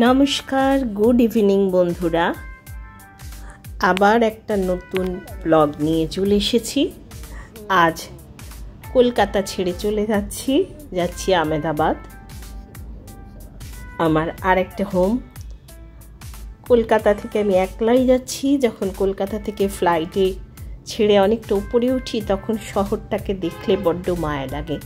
নমস্কার, good evening বন্ধুরা। আবার একটা নতুন ব্লগ নিয়ে চলে এসেছি। আজ কলকাতা ছেড়ে চলে যাচ্ছি আহমেদাবাদ, আমার আরেকটা হোম। কলকাতা থেকে আমি একলাই যাচ্ছি। যখন কলকাতা থেকে ফ্লাইটে ছেড়ে অনেকটা উপরে উঠি তখন শহরটাকে দেখলে বড্ড মায়া লাগে।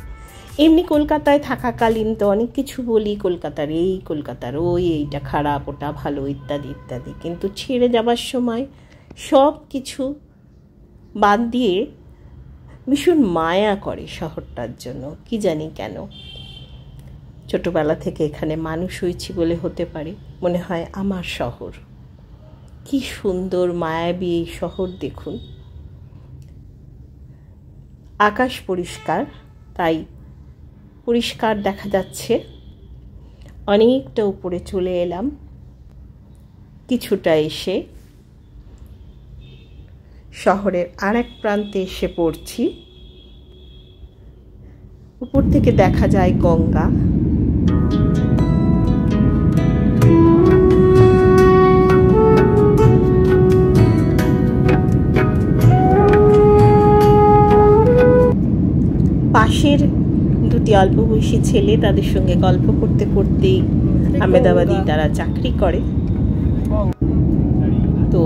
এমনি কলকাতায় থাকাকালীন তো অনেক কিছু বলি, কলকাতার এই, কলকাতার ওই, এইটা খারাপ, ওটা ভালো, ইত্যাদি ইত্যাদি। কিন্তু ছেড়ে যাবার সময় সব কিছু বাদ দিয়ে ভীষণ মায়া করে শহরটার জন্য, কি জানি কেন। ছোটবেলা থেকে এখানে মানুষ হয়েছি বলে হতে পারে, মনে হয় আমার শহর। কি সুন্দর মায়াবী এই শহর দেখুন। আকাশ পরিষ্কার, তাই পরিষ্কার দেখা যাচ্ছে। অনেকটা উপরে চলে এলাম, কিছুটা এসে শহরের আরেক প্রান্তে এসে পড়ছি। উপর থেকে দেখা যায় গঙ্গা। পাশের দুটি অল্প বয়সী ছেলে, তাদের সঙ্গে গল্প করতে করতেই আহমেদাবাদে তারা চাকরি করে, তো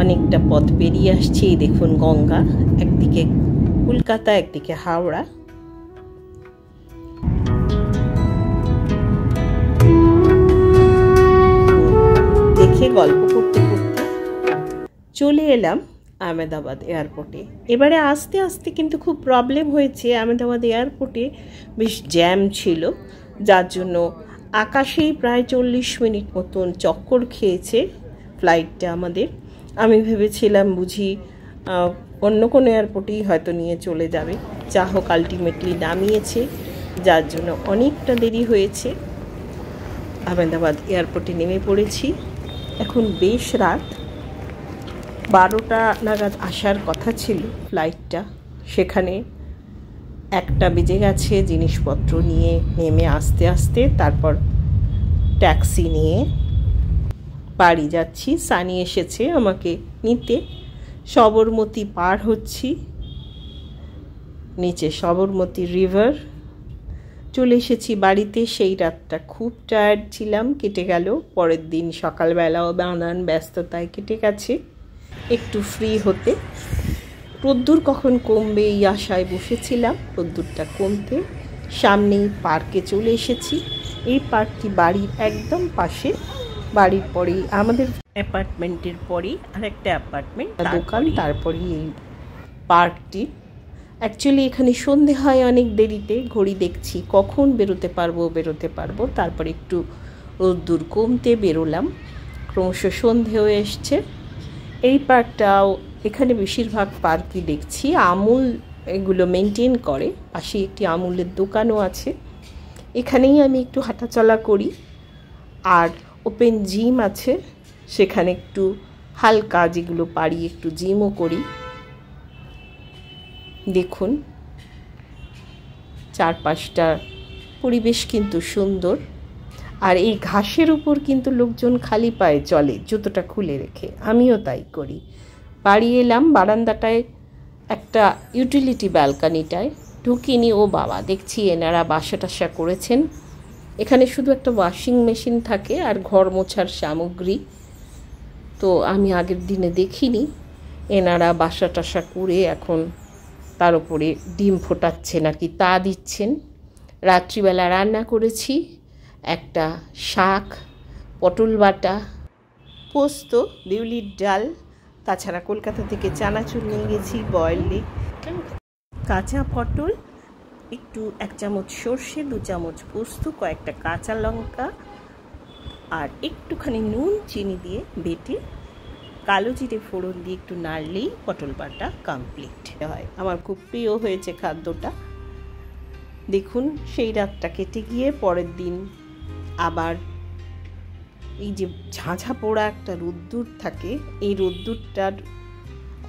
অনেকটা পথ পেরিয়ে আসছে। দেখুন গঙ্গা, একদিকে কলকাতা একদিকে হাওড়া। দেখে গল্প করতে করতে চলে এলাম আহমেদাবাদ এয়ারপোর্টে। এবারে আস্তে আস্তে কিন্তু খুব প্রবলেম হয়েছে। আহমেদাবাদ এয়ারপোর্টে বেশ জ্যাম ছিল, যার জন্য আকাশেই প্রায় 40 মিনিট মতন চক্কর খেয়েছে ফ্লাইটটা আমাদের। আমি ভেবেছিলাম বুঝি অন্য কোনো এয়ারপোর্টেই হয়তো নিয়ে চলে যাবে, যা হোক আলটিমেটলি নামিয়েছে, যার জন্য অনেকটা দেরি হয়েছে। আহমেদাবাদ এয়ারপোর্টে নেমে পড়েছি। এখন বেশ রাত, 12টা নাগাদ আসার কথা ছিল ফ্লাইটটা, সেখানে 1টা বেজে গেছে। জিনিসপত্র নিয়ে নেমে আস্তে আস্তে তারপর ট্যাক্সি নিয়ে বাড়ি যাচ্ছি। সানি এসেছে আমাকে নিতে। সবরমতী পার হচ্ছি, নিচে সবরমতী রিভার। চলে এসেছি বাড়িতে। সেই রাতটা খুব টায়ার্ড ছিলাম, কেটে গেল। পরের দিন সকালবেলাও নানান ব্যস্ততায় কেটে গেছে। একটু ফ্রি হতে রোদ্দুর কখন কমবে এই আশায় বসেছিলাম। রোদ্দুরটা কমতে সামনেই পার্কে চলে এসেছি। এই পার্কটি বাড়ির একদম পাশে। বাড়ির পরেই আমাদের অ্যাপার্টমেন্টের পরেই আরেকটা অ্যাপার্টমেন্ট, দোকান, তারপরেই এই পার্কটি। অ্যাকচুয়ালি এখানে সন্ধে হয় অনেক দেরিতে। ঘড়ি দেখছি কখন বেরোতে পারবো। তারপর একটু রোদ্দুর কমতে বেরোলাম। ক্রমশ সন্ধে হয়ে এসছে। এই পার্কটাও, এখানে বেশিরভাগ পার্কই দেখছি আমুল এগুলো মেনটেন করে। পাশে একটি আমুলের দোকানও আছে, এখানেই আমি একটু হাঁটাচলা করি। আর ওপেন জিম আছে, সেখানে একটু হালকা যেগুলো পারি একটু জিমও করি। দেখুন চারপাশটা পরিবেশ কিন্তু সুন্দর। আর এই ঘাসের উপর কিন্তু লোকজন খালি পায়ে চলে, জুতোটা খুলে রেখে। আমিও তাই করি। বাড়ি এলাম, বারান্দাটায় একটা ইউটিলিটি ব্যালকানিটায় ঢুকিনি। ও বাবা, দেখছি এনারা বাসা টাসা করেছেন। এখানে শুধু একটা ওয়াশিং মেশিন থাকে আর ঘর মোছার সামগ্রী। তো আমি আগের দিনে দেখিনি। এনারা বাসা টাসা করে এখন তার উপরে ডিম ফোটাচ্ছে নাকি তা দিচ্ছেন। রাত্রিবেলা রান্না করেছি একটা শাক, পটল বাটা, পোস্ত, বিউলির ডাল, তাছাড়া কলকাতা থেকে চানাচুর নিয়ে গেছি, বয়েল এগ, কাঁচা পটল, একটু 1 চামচ সর্ষে, 2 চামচ পোস্ত, কয়েকটা কাঁচা লঙ্কা আর একটুখানি নুন চিনি দিয়ে বেটে কালো জিরে ফোড়ন দিয়ে একটু নাড়লেই পটল বাটা কমপ্লিট হয়। আমার খুব প্রিয় হয়েছে খাদ্যটা। দেখুন সেই রাতটা কেটে গিয়ে পরের দিন আবার এই যে ঝাঁঝা পোড়া একটা রোদ্দুর থাকে, এই রোদ্দুরটার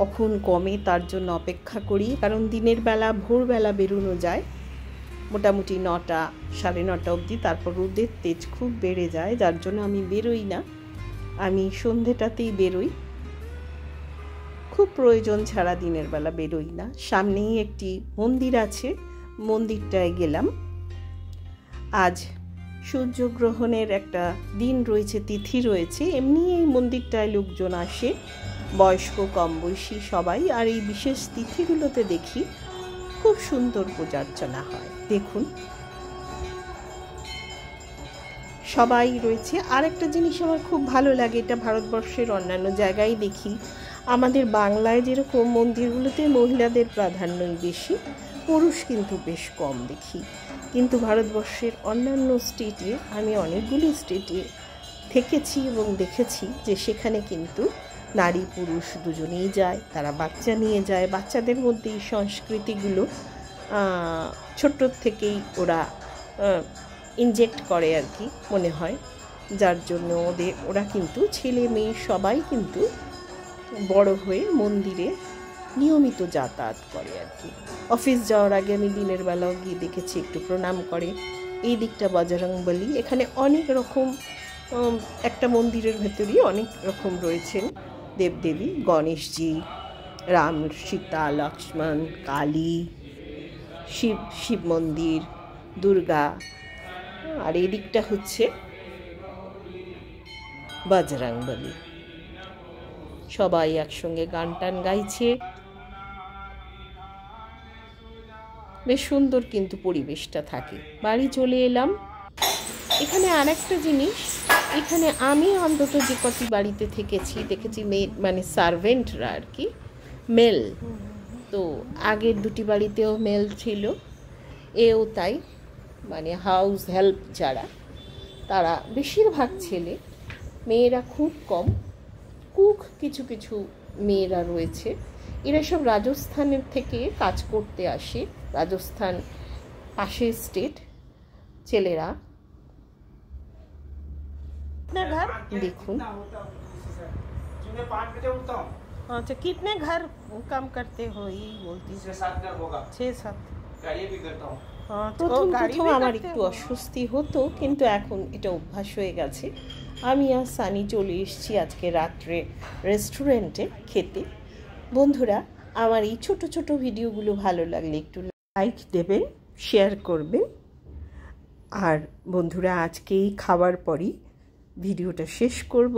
কখন কমে তার জন্য অপেক্ষা করি। কারণ দিনের বেলা ভোরবেলা বেরোনো যায়, মোটামুটি 9টা 9:30 অবধি। তারপর রোদের তেজ খুব বেড়ে যায়, যার জন্য আমি বেরোই না, আমি সন্ধেটাতেই বেরোই, খুব প্রয়োজন ছাড়া দিনের বেলা বেরোই না। সামনেই একটি মন্দির আছে, মন্দিরটায় গেলাম। আজ সূর্যগ্রহণের একটা দিন রয়েছে, তিথি রয়েছে, এমনি এই মন্দিরটায় লোকজন আসে, বয়স্ক কম বয়সী সবাই। আর এই বিশেষ তিথিগুলোতে দেখি খুব সুন্দর পূজা অর্চনা হয়। দেখুন সবাই রয়েছে। আর একটা জিনিস আমার খুব ভালো লাগে, এটা ভারতবর্ষের অন্যান্য জায়গায় দেখি, আমাদের বাংলায় যেরকম মন্দিরগুলোতে মহিলাদের প্রাধান্যই বেশি, পুরুষ কিন্তু বেশ কম দেখি। কিন্তু ভারতবর্ষের অন্যান্য স্টেটে, আমি অনেকগুলি স্টেটে থেকেছি এবং দেখেছি যে সেখানে কিন্তু নারী পুরুষ দুজনেই যায়, তারা বাচ্চা নিয়ে যায়। বাচ্চাদের মধ্যে এই সংস্কৃতিগুলো ছোট্ট থেকেই ওরা ইনজেক্ট করে আর কি মনে হয়, যার জন্য ওরা কিন্তু ছেলে মেয়ে সবাই কিন্তু বড় হয়ে মন্দিরে নিয়মিত যাতায়াত করে আর কি। অফিস যাওয়ার আগে আমি দিনের বেলাও গিয়ে দেখেছি একটু প্রণাম করে। এই দিকটা বজরংবলী, এখানে অনেক রকম, একটা মন্দিরের ভেতরেই অনেক রকম রয়েছেন দেবদেবী, গণেশজি, রাম সীতা লক্ষ্মণ, কালী, শিব মন্দির, দুর্গা। আর এই দিকটা হচ্ছে বজরংবলী। সবাই একসঙ্গে গান টান গাইছে, বেশ সুন্দর কিন্তু পরিবেশটা থাকে। বাড়ি চলে এলাম। এখানে আরেকটা জিনিস, এখানে আমি অন্তত যে কটি বাড়িতে থেকেছি দেখেছি মানে সার্ভেন্টরা আর কি মেল, তো আগের দুটি বাড়িতেও মেল ছিল, এও তাই, মানে হাউস হেল্প যারা, তারা বেশিরভাগ ছেলে, মেয়েরা খুব কম। কুক কিছু কিছু মেয়েরা রয়েছে, এরা সব রাজস্থানের থেকে কাজ করতে আসে, রাজস্থান পাশের স্টেট ছেলেরা। দেখুন अच्छा कितने घर काम करते हो, यही बोलती 6-7 घर होगा, 6-7। गाड़ी भी करता हूँ। প্রথম আমার একটু অস্বস্তি হতো, কিন্তু এখন এটা অভ্যাস হয়ে গেছে। আমি আর সানি চলে এসেছি আজকে রাত্রে রেস্টুরেন্টে খেতে। বন্ধুরা, আমার এই ছোট ছোট ভিডিওগুলো ভালো লাগলে একটু লাইক দেবেন, শেয়ার করবেন। আর বন্ধুরা, আজকে এই খাবার পরই ভিডিওটা শেষ করব।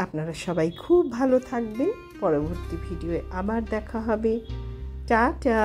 আপনারা সবাই খুব ভালো থাকবেন। পরবর্তী ভিডিওয়ে আবার দেখা হবে। টাটা।